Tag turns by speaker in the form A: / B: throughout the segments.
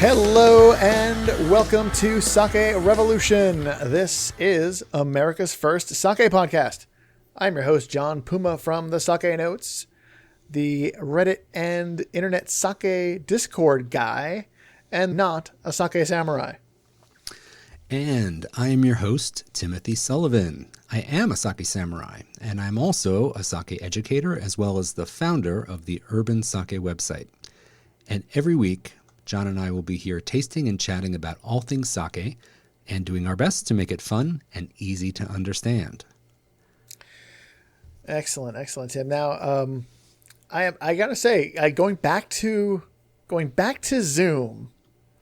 A: Hello and welcome to Sake Revolution. This is America's first sake podcast. I'm your host, John Puma from the Sake Notes, the Reddit and Internet Sake Discord guy, and not a sake samurai.
B: And I am your host, Timothy Sullivan. I am a sake samurai, and I'm also a sake educator as well as the founder of the Urban Sake website. And every week, John and I will be here tasting and chatting about all things sake and doing our best to make it fun and easy to understand.
A: Excellent, Tim. Now, I gotta say, going back to Zoom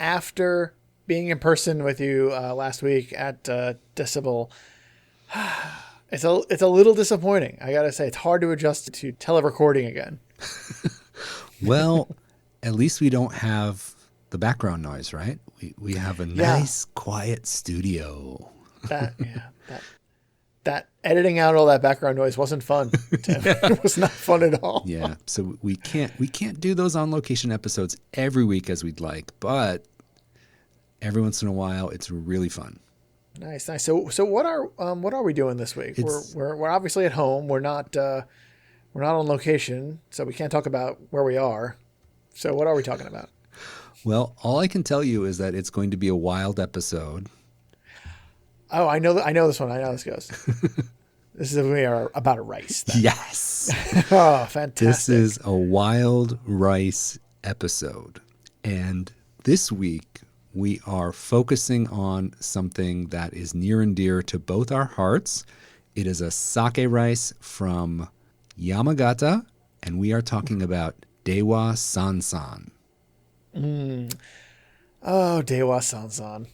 A: after being in person with you last week at Decibel, it's a little disappointing. I gotta say, it's hard to adjust to telerecording again.
B: Well, at least we don't have the background noise, right? We have a nice, quiet studio.
A: That editing out all that background noise wasn't fun, Tim. It was not fun at all.
B: Yeah, so we can't do those on location episodes every week as we'd like, but every once in a while, it's really fun.
A: Nice. So what are we doing this week? We're obviously at home. We're not on location, so we can't talk about where we are. So what are we talking about?
B: Well, all I can tell you is that it's going to be a wild episode.
A: Oh, I know this one. I know how this goes. This is about a rice. Then.
B: Yes.
A: Oh, fantastic.
B: This is a wild rice episode. And this week, we are focusing on something that is near and dear to both our hearts. It is a sake rice from Yamagata, and we are talking about Dewasansan.
A: Oh, Dewasansan.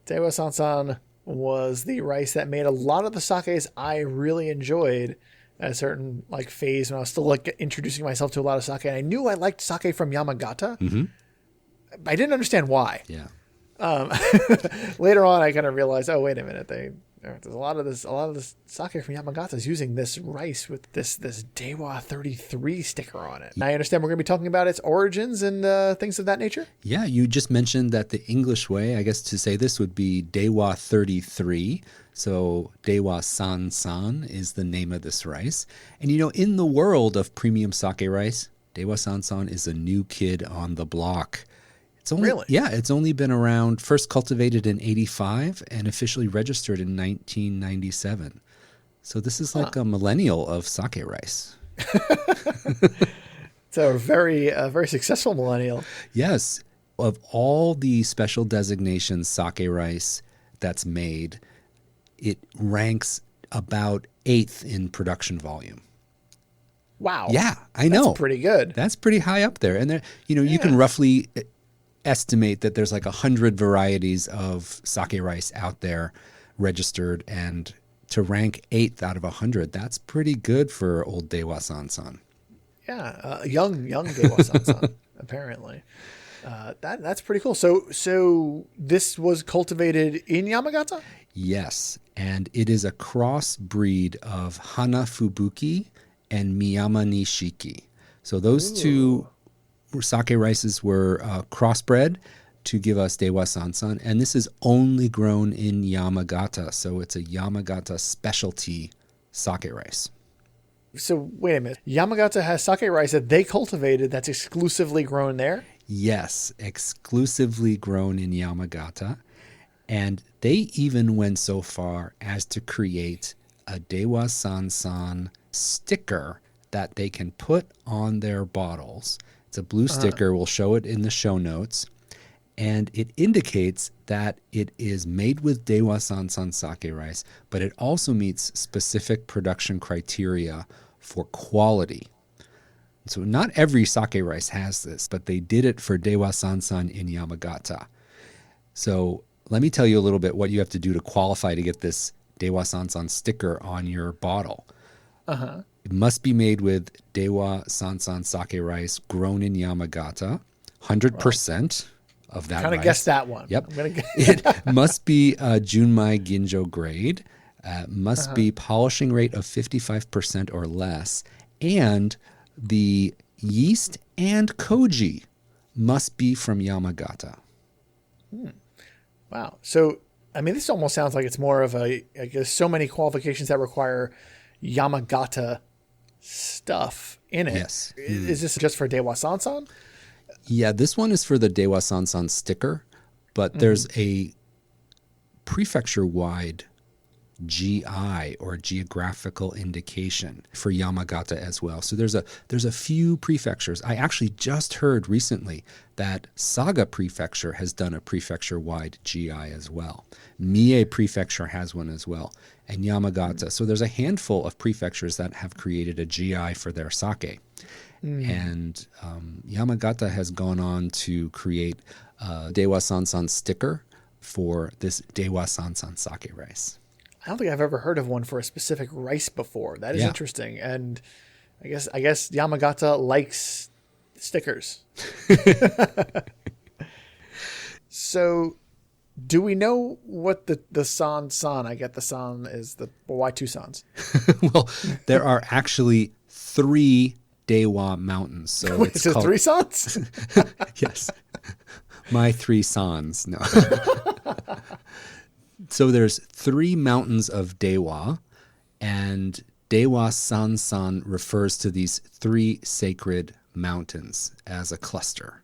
A: Dewasansan was the rice that made a lot of the sakes I really enjoyed at a certain phase when I was still introducing myself to a lot of sake. And I knew I liked sake from Yamagata.
B: Mm-hmm.
A: I didn't understand why.
B: Yeah.
A: Later on, I kind of realized, oh, wait a minute. There's a lot of this sake from Yamagata is using this rice with this Dewa 33 sticker on it. And I understand we're going to be talking about its origins and things of that nature.
B: Yeah, you just mentioned that the English way, I guess to say this would be Dewa 33. So Dewasansan is the name of this rice. And in the world of premium sake rice, Dewasansan is a new kid on the block.
A: Really?
B: Yeah, it's only been around, first cultivated in 1985 and officially registered in 1997. So this is like a millennial of sake rice.
A: It's a very successful millennial.
B: Yes. Of all the special designations sake rice that's made, it ranks about 8th in production volume.
A: Wow.
B: Yeah, I know.
A: That's pretty good.
B: That's pretty high up there. And there, you can roughly estimate that there's 100 varieties of sake rice out there registered, and to rank 8th out of 100, that's pretty good for old Dewasansan.
A: Yeah, young Dewasansan, apparently. That's pretty cool. So this was cultivated in Yamagata?
B: Yes, and it is a crossbreed of Hana Fubuki and Miyama Nishiki. So those two sake rices were crossbred to give us Dewasansan, and this is only grown in Yamagata, so it's a Yamagata specialty sake rice.
A: So wait a minute, Yamagata has sake rice that they cultivated that's exclusively grown there?
B: Yes, exclusively grown in Yamagata, and they even went so far as to create a Dewasansan sticker that they can put on their bottles. It's a blue sticker. We'll show it in the show notes. And it indicates that it is made with Dewasansan sake rice, but it also meets specific production criteria for quality. So not every sake rice has this, but they did it for Dewasansan in Yamagata. So let me tell you a little bit what you have to do to qualify to get this Dewasansan sticker on your bottle. It must be made with Dewasansan sake rice grown in Yamagata, 100% of that rice.
A: Kind of guessed that one.
B: Yep. It must be a Junmai Daiginjo grade, must be polishing rate of 55% or less, and the yeast and koji must be from Yamagata.
A: Wow. So, I mean, this almost sounds like it's more of I guess, so many qualifications that require Yamagata stuff in it.
B: Yes.
A: Is this just for Dewasansan?
B: Yeah, this one is for the Dewasansan sticker, but there's a prefecture-wide GI or geographical indication for Yamagata as well. So there's a few prefectures. I actually just heard recently that Saga Prefecture has done a prefecture-wide GI as well. Mie Prefecture has one as well, and Yamagata. So there's a handful of prefectures that have created a GI for their sake. And Yamagata has gone on to create a Dewasansan sticker for this Dewasansan sake rice.
A: I don't think I've ever heard of one for a specific rice before. That is interesting. And I guess Yamagata likes stickers. So do we know what the san, I get the san is why two sans?
B: Well, there are actually 3 Dewa mountains. So
A: Wait, it's called 3 sans?
B: Yes. My 3 sans. No. So there's 3 mountains of Dewa, and Dewasansan refers to these 3 sacred mountains as a cluster.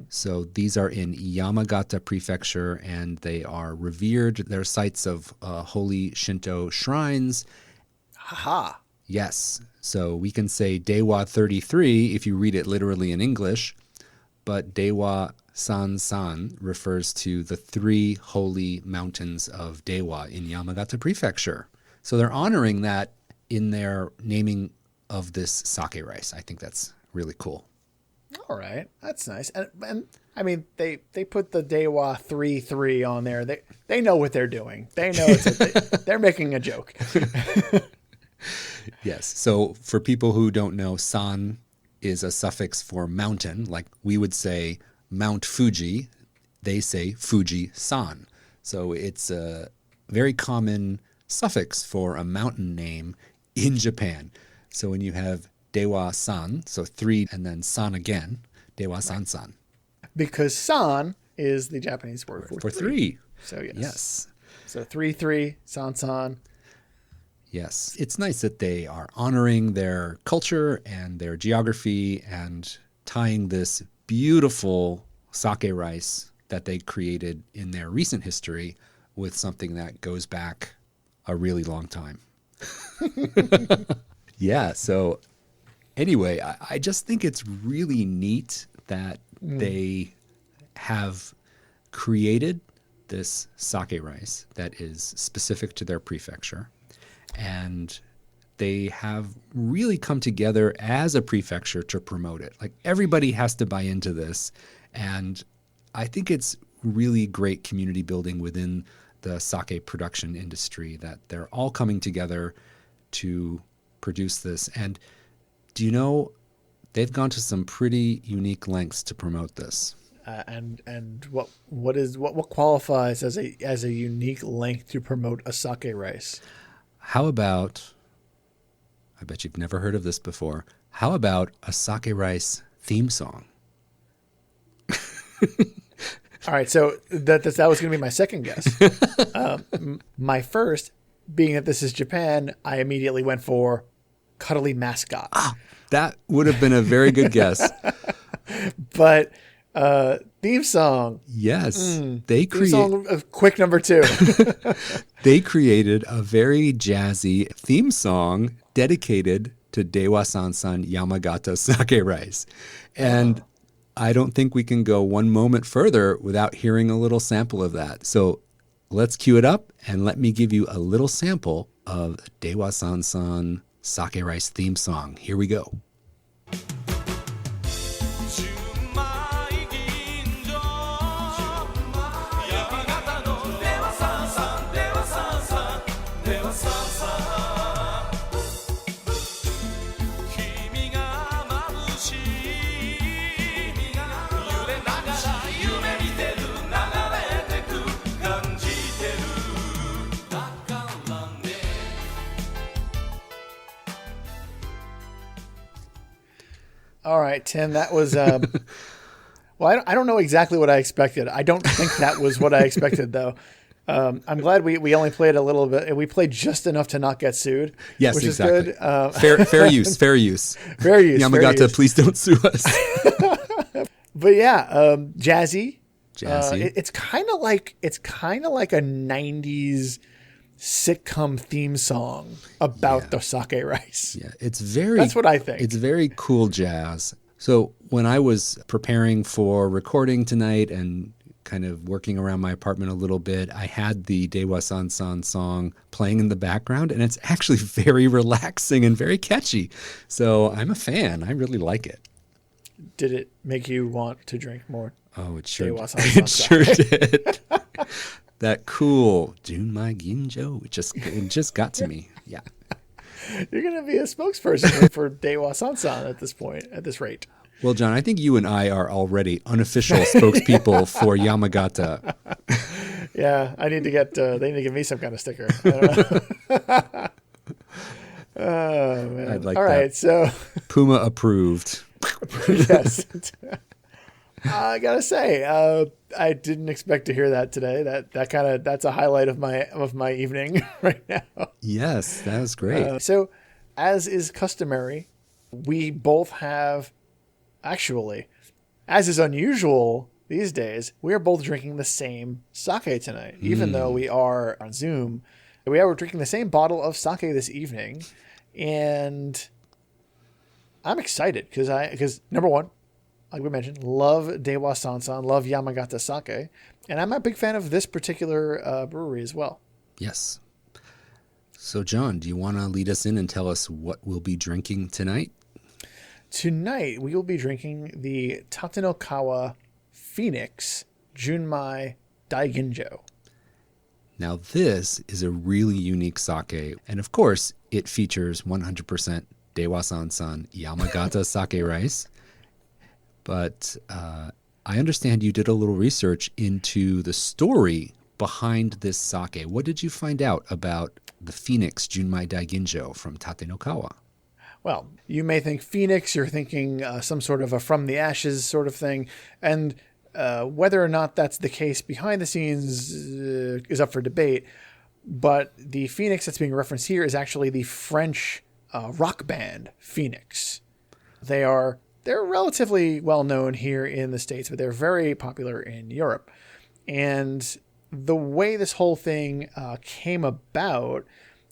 B: So these are in Yamagata Prefecture, and they are revered. They're sites of holy Shinto shrines.
A: Haha.
B: Yes. So we can say Dewa 33 if you read it literally in English, but Dewa Sansan refers to the 3 holy mountains of Dewa in Yamagata Prefecture. So they're honoring that in their naming of this sake rice. I think that's really cool.
A: All right. That's nice. And I mean, they put the Dewa 3-3 on there. They know what they're doing. They know they're making a joke.
B: Yes. So for people who don't know, san is a suffix for mountain. Like we would say Mount Fuji, they say Fuji-san. So it's a very common suffix for a mountain name in Japan. So when you have Dewa-san, so 3 and then san again, Dewa-san-san.
A: Because san is the Japanese word for
B: 3.
A: So yes.
B: Yes.
A: So 3-3, san.
B: Yes. It's nice that they are honoring their culture and their geography and tying this beautiful sake rice that they created in their recent history with something that goes back a really long time. Yeah. So anyway, I just think it's really neat that they have created this sake rice that is specific to their prefecture. And they have really come together as a prefecture to promote it. Like everybody has to buy into this. And I think it's really great community building within the sake production industry that they're all coming together to produce this. And do you know, they've gone to some pretty unique lengths to promote this.
A: And what qualifies as a unique length to promote a sake rice?
B: How about, I bet you've never heard of this before, how about a sake rice theme song?
A: All right, so that was going to be my second guess. My first, being that this is Japan, I immediately went for Cuddly Mascot.
B: Ah, that would have been a very good guess.
A: But theme song.
B: Yes.
A: Theme song, quick number 2.
B: They created a very jazzy theme song dedicated to Dewasansan Yamagata sake rice. And I don't think we can go one moment further without hearing a little sample of that. So let's cue it up and let me give you a little sample of Dewasansan sake rice theme song. Here we go.
A: All right, Tim, that was Well, I don't know exactly what I expected. I don't think that was what I expected, though. I'm glad we only played a little bit. We played just enough to not get sued.
B: Yes,
A: which
B: exactly.
A: is good.
B: Fair use. Fair use.
A: Fair use.
B: Yamagata,
A: fair use.
B: please don't sue us.
A: But yeah, jazzy.
B: Jazzy.
A: It's kind of like a '90s sitcom theme song about the sake rice.
B: Yeah, it's
A: That's what I think.
B: It's very cool jazz. So when I was preparing for recording tonight and kind of working around my apartment a little bit, I had the Dewasansan song playing in the background, and it's actually very relaxing and very catchy. So I'm a fan. I really like it.
A: Did it make you want to drink more?
B: Oh, it sure
A: Dewasansan
B: it sure did. That cool Junmai Daiginjo, it just got to me. Yeah.
A: You're going to be a spokesperson for Dewasansan at this point, at this rate.
B: Well, John, I think you and I are already unofficial spokespeople for Yamagata.
A: Yeah, I need to get. They need to give me some kind of sticker. I don't know. Oh man!
B: I'd like
A: All
B: that.
A: right, so
B: Puma approved.
A: yes, I gotta say, I didn't expect to hear that today. That's a highlight of my evening right now.
B: Yes, that was great.
A: So, as is customary, we both have. Actually, as is unusual these days, we are both drinking the same sake tonight, even though we are on Zoom. We are drinking the same bottle of sake this evening, and I'm excited because number one, like we mentioned, love Dewasansan, love Yamagata sake, and I'm a big fan of this particular brewery as well.
B: Yes. So, John, do you want to lead us in and tell us what we'll be drinking tonight?
A: Tonight, we will be drinking the Tatenokawa Phoenix Junmai Daiginjo.
B: Now, this is a really unique sake, and of course, it features 100% Dewasansan Yamagata sake rice. But I understand you did a little research into the story behind this sake. What did you find out about the Phoenix Junmai Daiginjo from Tatenokawa?
A: Well, you may think Phoenix, you're thinking some sort of a from the ashes sort of thing. And whether or not that's the case behind the scenes is up for debate. But the Phoenix that's being referenced here is actually the French rock band Phoenix. They're relatively well known here in the States, but they're very popular in Europe. And the way this whole thing came about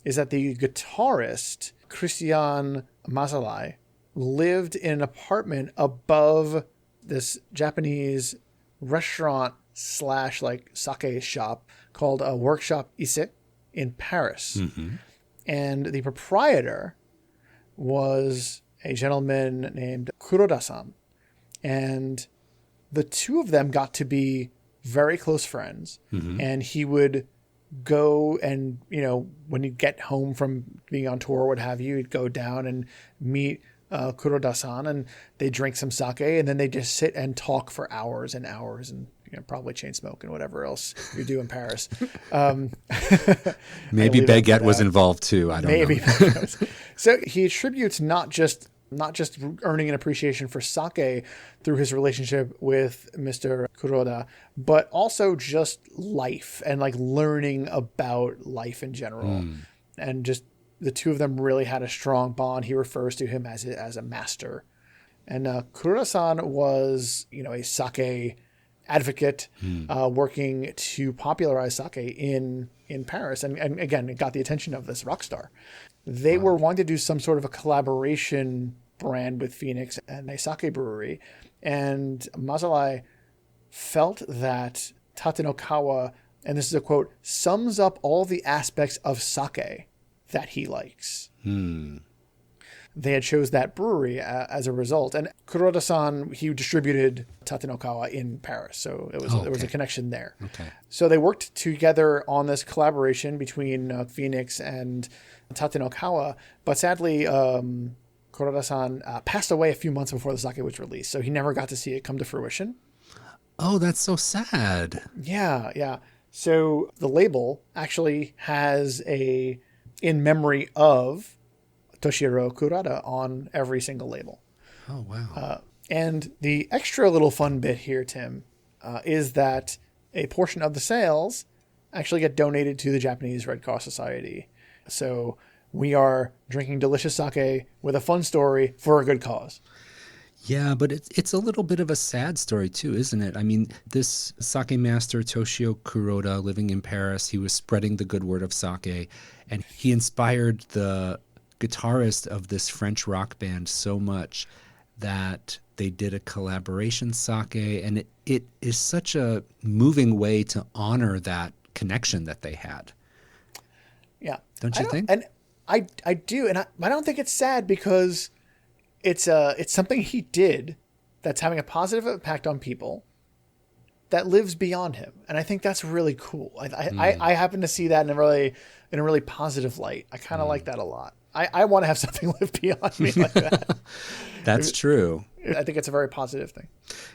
A: is that the guitarist Christian Masalai lived in an apartment above this Japanese restaurant / like sake shop called a Workshop Ise in Paris. Mm-hmm. And the proprietor was a gentleman named Kuroda-san. And the two of them got to be very close friends. Mm-hmm. And he would go and, when you get home from being on tour or what have you, you'd go down and meet Kuroda-san, and they drink some sake, and then they just sit and talk for hours and hours, and probably chain smoke and whatever else you do in Paris.
B: Maybe baguette was involved too. I don't know.
A: So he attributes not just earning an appreciation for sake through his relationship with Mr. Kuroda, but also just life and like learning about life in general. And just the two of them really had a strong bond. He refers to him as a master. And Kuroda-san was, a sake advocate working to popularize sake in Paris. And again, it got the attention of this rock star. They were wanting to do some sort of a collaboration brand with Phoenix and a sake brewery. And Masalai felt that Tatenokawa, and this is a quote, sums up all the aspects of sake that he likes. They had chose that brewery as a result. And Kuroda-san, he distributed Tatenokawa in Paris. So there was a connection there.
B: Okay.
A: So they worked together on this collaboration between Phoenix and Tatenokawa. But sadly, Kuroda-san passed away a few months before the sake was released. So he never got to see it come to fruition.
B: Oh, that's so sad.
A: Yeah. So the label actually has a in memory of Toshiro Kuroda on every single label.
B: Oh, wow.
A: And the extra little fun bit here, Tim, is that a portion of the sales actually get donated to the Japanese Red Cross Society. So we are drinking delicious sake with a fun story for a good cause.
B: Yeah, but it's a little bit of a sad story too, isn't it? I mean, this sake master, Toshio Kuroda, living in Paris, he was spreading the good word of sake, and he inspired the guitarist of this French rock band so much that they did a collaboration sake, and it is such a moving way to honor that connection that they had.
A: Yeah.
B: Don't you think?
A: And I do, and I don't think it's sad because it's something he did that's having a positive impact on people that lives beyond him, and I think that's really cool. I happen to see that in a really positive light. I kind of like that a lot. I want to have something live beyond me like that.
B: That's true.
A: I think it's a very positive thing.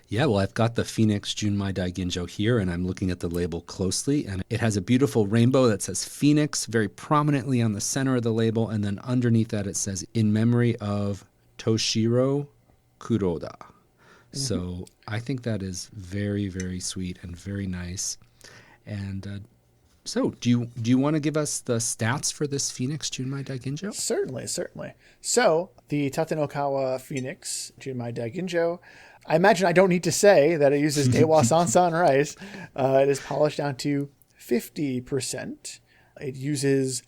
B: Yeah, well, I've got the Phoenix Junmai Daiginjo here, and I'm looking at the label closely, and it has a beautiful rainbow that says Phoenix very prominently on the center of the label, and then underneath that it says, in memory of Toshiro Kuroda. So I think that is very, very sweet and very nice. And so do you want to give us the stats for this Phoenix Junmai Daiginjo?
A: Certainly. So the Tatenokawa Phoenix Junmai Daiginjo, I imagine I don't need to say that it uses Dewasansan rice. It is polished down to 50%. It uses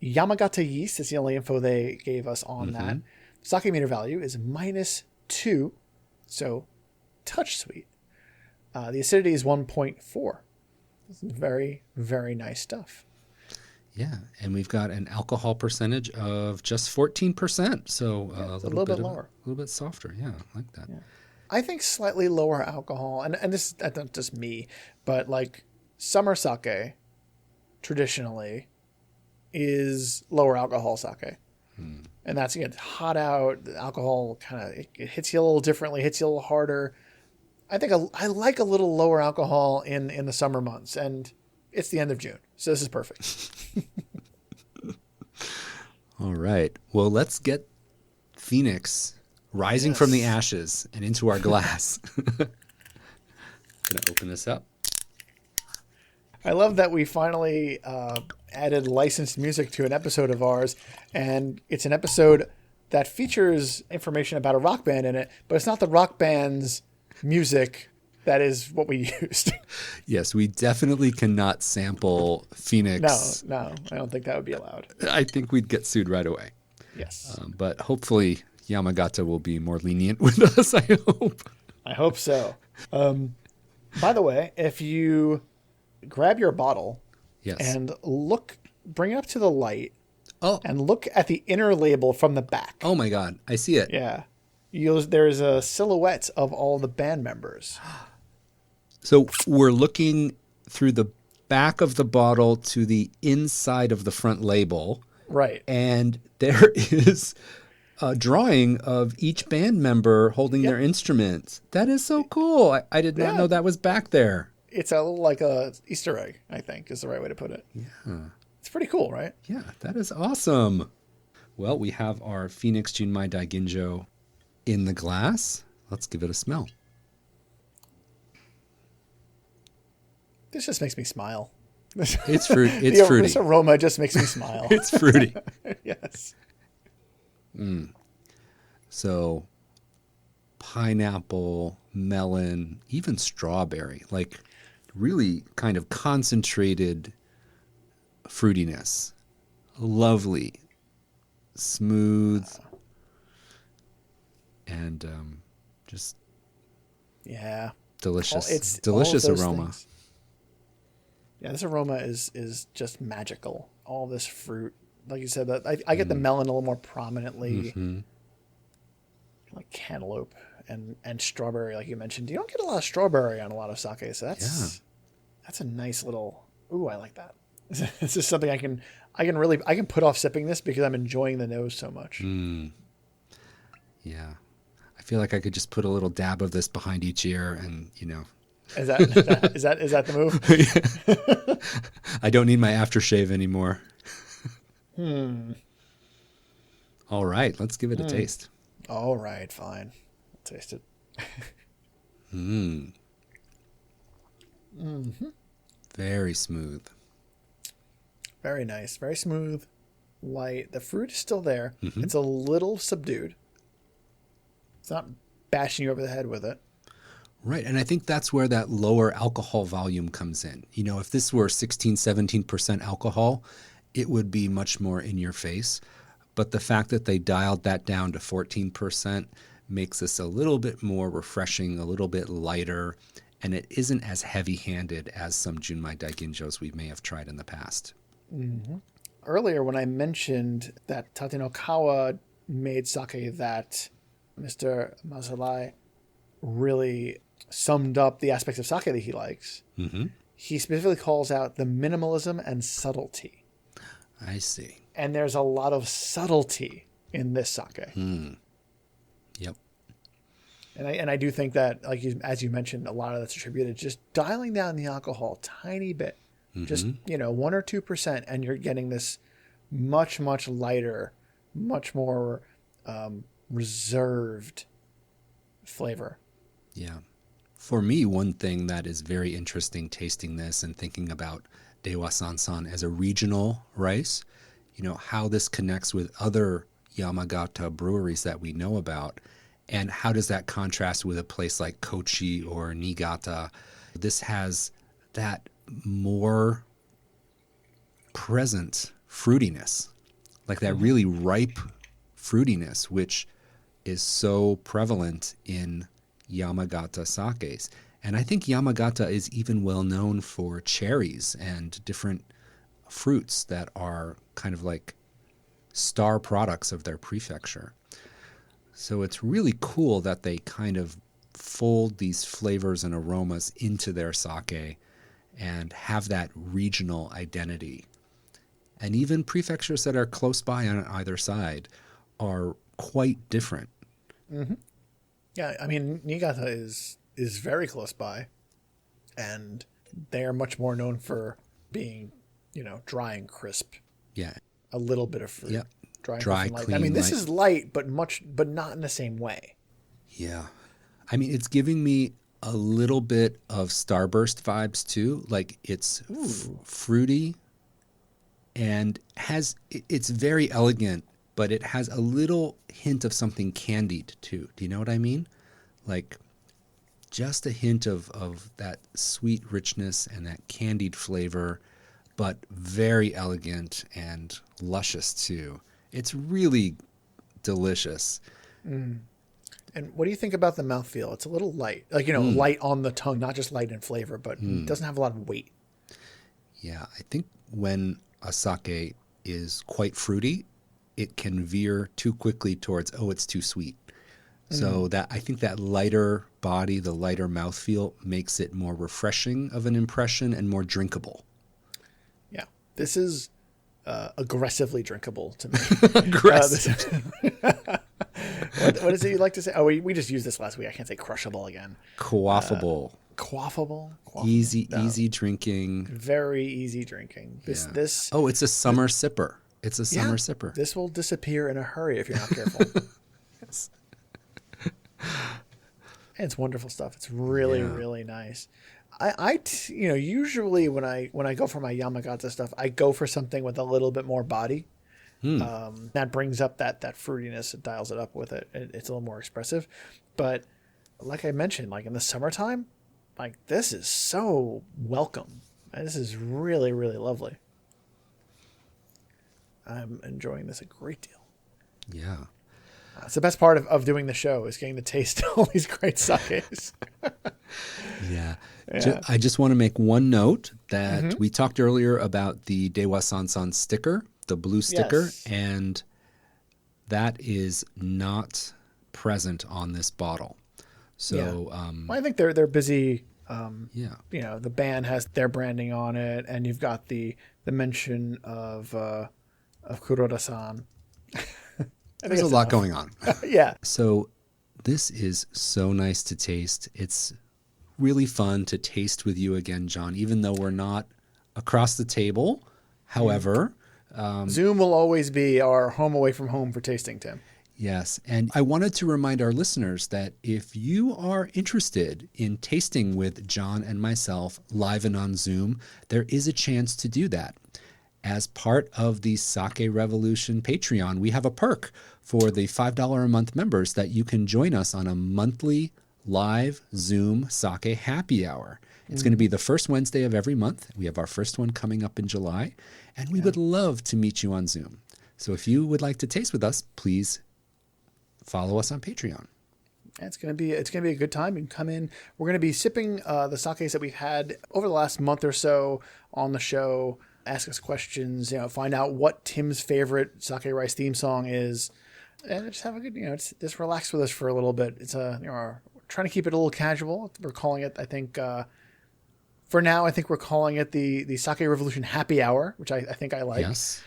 A: Yamagata yeast. That's the only info they gave us on that. Sake meter value is -2, so touch sweet. The acidity is 1.4. It's very, very nice stuff.
B: Yeah, and we've got an alcohol percentage of just 14%, so a little bit lower, a little bit softer. Yeah, I like that.
A: Yeah. I think slightly lower alcohol, and that's not just me, but like summer sake traditionally is lower alcohol sake. And that's, again, hot out, the alcohol kind of, it hits you a little differently, hits you a little harder. I think I like a little lower alcohol in the summer months, and it's the end of June, so this is perfect.
B: All right. Well, let's get Phoenix rising from the ashes and into our glass. Gonna open this up.
A: I love that we finally added licensed music to an episode of ours, and it's an episode that features information about a rock band in it, but it's not the rock band's music. That is what we used.
B: Yes, we definitely cannot sample Phoenix.
A: No, I don't think that would be allowed.
B: I think we'd get sued right away.
A: Yes.
B: But hopefully Yamagata will be more lenient with us, I hope.
A: I hope so. By the way, if you grab your bottle and bring it up to the light and look at the inner label from the back.
B: Oh my God, I see it.
A: Yeah. There's a silhouette of all the band members.
B: So we're looking through the back of the bottle to the inside of the front label.
A: Right.
B: And there is a drawing of each band member holding their instruments. That is so cool. I did not know that was back there.
A: It's a little like a Easter egg, I think, is the right way to put it.
B: Yeah.
A: It's pretty cool, right?
B: Yeah, that is awesome. Well, we have our Phoenix Junmai Daiginjo in the glass. Let's give it a smell.
A: This just makes me smile.
B: It's fruity.
A: This aroma just makes me smile.
B: It's fruity.
A: Yes.
B: So pineapple, melon, even strawberry, like really kind of concentrated fruitiness. Lovely, smooth, and just delicious.
A: It's
B: delicious aroma.
A: Things. Yeah, this aroma is just magical. All this fruit, like you said, I get the melon a little more prominently, like cantaloupe and strawberry, like you mentioned. You don't get a lot of strawberry on a lot of sake, so that's a nice little. Ooh, I like that. This is something I can put off sipping this because I'm enjoying the nose so much.
B: Yeah, I feel like I could just put a little dab of this behind each ear, and
A: Is that the move?
B: I don't need my aftershave anymore. All right, let's give it a taste.
A: All right, fine. I'll taste it.
B: Mm. Very smooth.
A: Very nice. Very smooth, light. The fruit is still there.
B: Mm-hmm.
A: It's a little subdued. It's not bashing you over the head with it.
B: Right. And I think that's where that lower alcohol volume comes in. You know, if this were 16, 17% alcohol, it would be much more in your face. But the fact that they dialed that down to 14% makes this a little bit more refreshing, a little bit lighter, and it isn't as heavy-handed as some Junmai Daiginjos we may have tried in the past.
A: Mm-hmm. Earlier, when I mentioned that Tatenokawa made sake that Mr. Masalai really summed up the aspects of sake that he likes,
B: Mm-hmm.
A: he specifically calls out the minimalism and subtlety.
B: I see.
A: And there's a lot of subtlety in this sake.
B: Yep.
A: And I do think that, like as you mentioned, a lot of that's attributed just dialing down the alcohol a tiny bit, just 1 or 2%, and you're getting this much lighter, much more reserved flavor.
B: Yeah. For me, one thing that is very interesting tasting this and thinking about Dewasansan as a regional rice, how this connects with other Yamagata breweries that we know about, and how does that contrast with a place like Kochi or Niigata? This has that more present fruitiness, like that really ripe fruitiness, which is so prevalent in Yamagata sakes. And I think Yamagata is even well known for cherries and different fruits that are kind of like star products of their prefecture. So it's really cool that they kind of fold these flavors and aromas into their sake and have that regional identity. And even prefectures that are close by on either side are quite different.
A: Mm-hmm. Yeah, I mean, Niigata is very close by, and they are much more known for being, dry and crisp.
B: Yeah.
A: A little bit of fruit.
B: Yep.
A: Dry,
B: clean.
A: Light. I mean, this is light, but not in the same way.
B: Yeah. I mean, it's giving me a little bit of Starburst vibes too. Like it's fruity and it's very elegant, but it has a little hint of something candied too. Do you know what I mean? Like just a hint of that sweet richness and that candied flavor, but very elegant and luscious too. It's really delicious.
A: Mm. And what do you think about the mouthfeel? It's a little light, like, light on the tongue, not just light in flavor, but it doesn't have a lot of weight.
B: Yeah, I think when a sake is quite fruity, it can veer too quickly towards, it's too sweet. So that I think that lighter body, the lighter mouthfeel makes it more refreshing of an impression and more drinkable.
A: Yeah, this is aggressively drinkable to me.
B: Aggressive.
A: What is it you like to say? Oh, we just used this last week. I can't say crushable again.
B: Quaffable.
A: Quaffable.
B: Easy drinking.
A: Very easy drinking. This.
B: Oh, it's a summer sipper. It's a summer sipper.
A: This will disappear in a hurry if you're not careful.
B: Yes.
A: And it's wonderful stuff. It's really nice. I usually when I go for my Yamagata stuff, I go for something with a little bit more body. That brings up that fruitiness. It dials it up with it. It's a little more expressive. But like I mentioned, like in the summertime, like this is so welcome. This is really lovely. I'm enjoying this a great deal.
B: Yeah.
A: It's the best part of doing the show is getting to taste all these great sakes.
B: Yeah. I just want to make one note that we talked earlier about the Dewasansan sticker, the blue sticker, and that is not present on this bottle. So
A: I think they're busy. The band has their branding on it, and you've got the mention of Kuroda-san.
B: There's a lot going on.
A: Yeah.
B: So this is so nice to taste. It's really fun to taste with you again, John, even though we're not across the table. However,
A: Zoom will always be our home away from home for tasting, Tim.
B: Yes. And I wanted to remind our listeners that if you are interested in tasting with John and myself live and on Zoom, there is a chance to do that. As part of the Sake Revolution Patreon, we have a perk for the $5 a month members that you can join us on a monthly live Zoom sake happy hour. It's going to be the first Wednesday of every month. We have our first one coming up in July, and we would love to meet you on Zoom. So if you would like to taste with us, please follow us on Patreon.
A: It's gonna be a good time. You can come in. We're gonna be sipping the sakes that we've had over the last month or so on the show. Ask us questions. Find out what Tim's favorite sake rice theme song is, and just have a good. Just relax with us for a little bit. It's we're trying to keep it a little casual. We're calling it. I think for now, I think we're calling it the Sake Revolution Happy Hour, which I think I like.
B: Yes.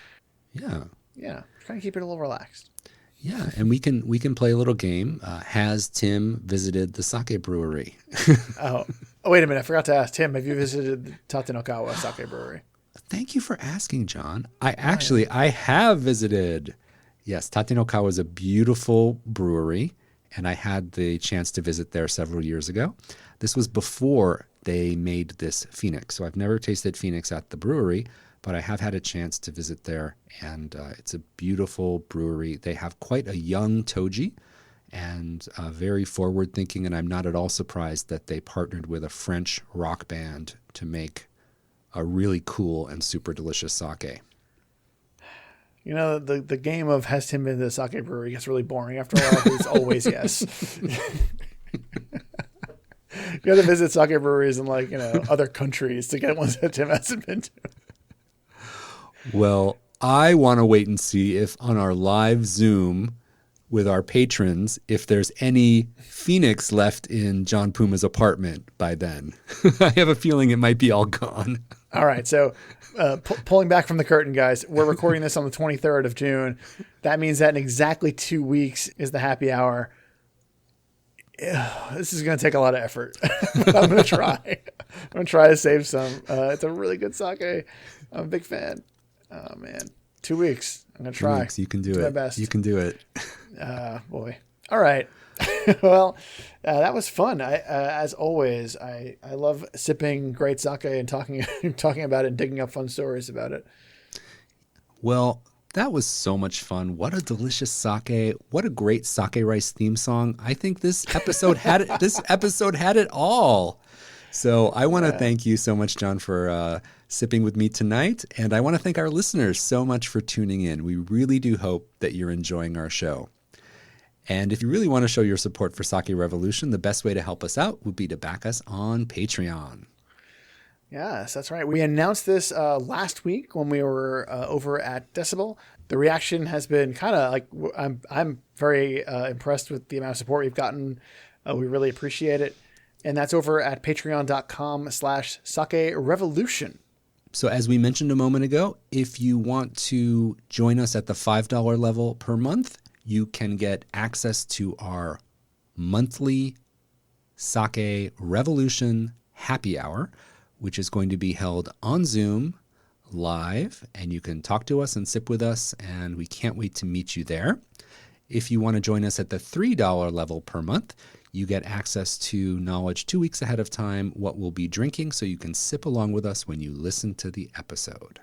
B: Yeah.
A: Yeah. Trying to keep it a little relaxed.
B: Yeah, and we can play a little game. Has Tim visited the sake brewery?
A: Oh, wait a minute. I forgot to ask Tim. Have you visited the Tatenokawa Sake Brewery?
B: Thank you for asking, John. I have visited. Yes, Tatenokawa is a beautiful brewery, and I had the chance to visit there several years ago. This was before they made this Phoenix, so I've never tasted Phoenix at the brewery, but I have had a chance to visit there, and it's a beautiful brewery. They have quite a young Toji and very forward-thinking, and I'm not at all surprised that they partnered with a French rock band to make a really cool and super delicious sake.
A: The game of has Tim been to the sake brewery gets really boring after a while. It's always yes. You got to visit sake breweries in other countries to get ones that Tim hasn't been to.
B: Well, I want to wait and see if on our live Zoom with our patrons, if there's any Phoenix left in John Puma's apartment by then. I have a feeling it might be all gone.
A: All right. So pulling back from the curtain, guys, we're recording this on the 23rd of June. That means that in exactly 2 weeks is the happy hour. This is going to take a lot of effort. But I'm going to try. I'm going to try to save some. It's a really good sake. I'm a big fan. Oh, man. 2 weeks. I'm going to try.
B: 2 weeks. You can do it.
A: My best.
B: You can do it.
A: Boy. All right. Well, that was fun. As always, I love sipping great sake and talking about it and digging up fun stories about it.
B: Well, that was so much fun. What a delicious sake. What a great sake rice theme song. I think this episode had it. This episode had it all. So I want to thank you so much, John, for sipping with me tonight. And I want to thank our listeners so much for tuning in. We really do hope that you're enjoying our show. And if you really want to show your support for Sake Revolution, the best way to help us out would be to back us on Patreon.
A: Yes, that's right. We announced this last week when we were over at Decibel. The reaction has been kind of like, I'm very impressed with the amount of support we've gotten. We really appreciate it. And that's over at patreon.com/Sake Revolution.
B: So as we mentioned a moment ago, if you want to join us at the $5 level per month, you can get access to our monthly Sake Revolution Happy Hour, which is going to be held on Zoom live, and you can talk to us and sip with us, and we can't wait to meet you there. If you want to join us at the $3 level per month, you get access to knowledge 2 weeks ahead of time, what we'll be drinking, so you can sip along with us when you listen to the episode.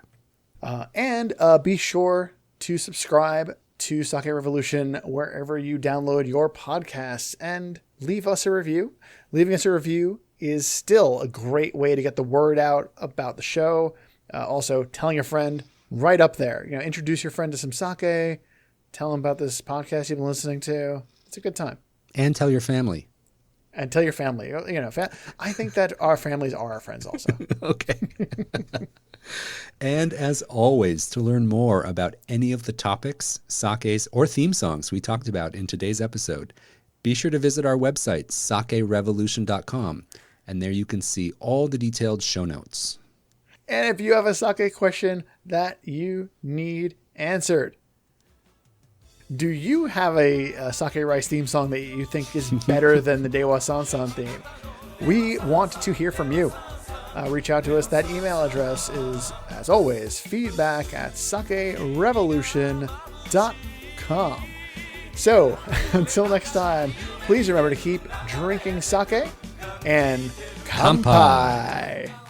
A: And be sure to subscribe to Sake Revolution wherever you download your podcasts and leave us a review. Leaving us a review is still a great way to get the word out about the show. Also, telling your friend right up there. Introduce your friend to some sake. Tell them about this podcast you've been listening to. It's a good time.
B: And tell your family.
A: And tell your family. I think that our families are our friends also.
B: Okay. And as always, to learn more about any of the topics, sakes, or theme songs we talked about in today's episode, be sure to visit our website, sakerevolution.com, and there you can see all the detailed show notes.
A: And if you have a sake question that you need answered, do you have a sake rice theme song that you think is better than the Dewasansan theme? We want to hear from you. Reach out to us. That email address is, as always, feedback@sakerevolution.com. So, until next time, please remember to keep drinking sake and
B: Kampai.
A: kampai.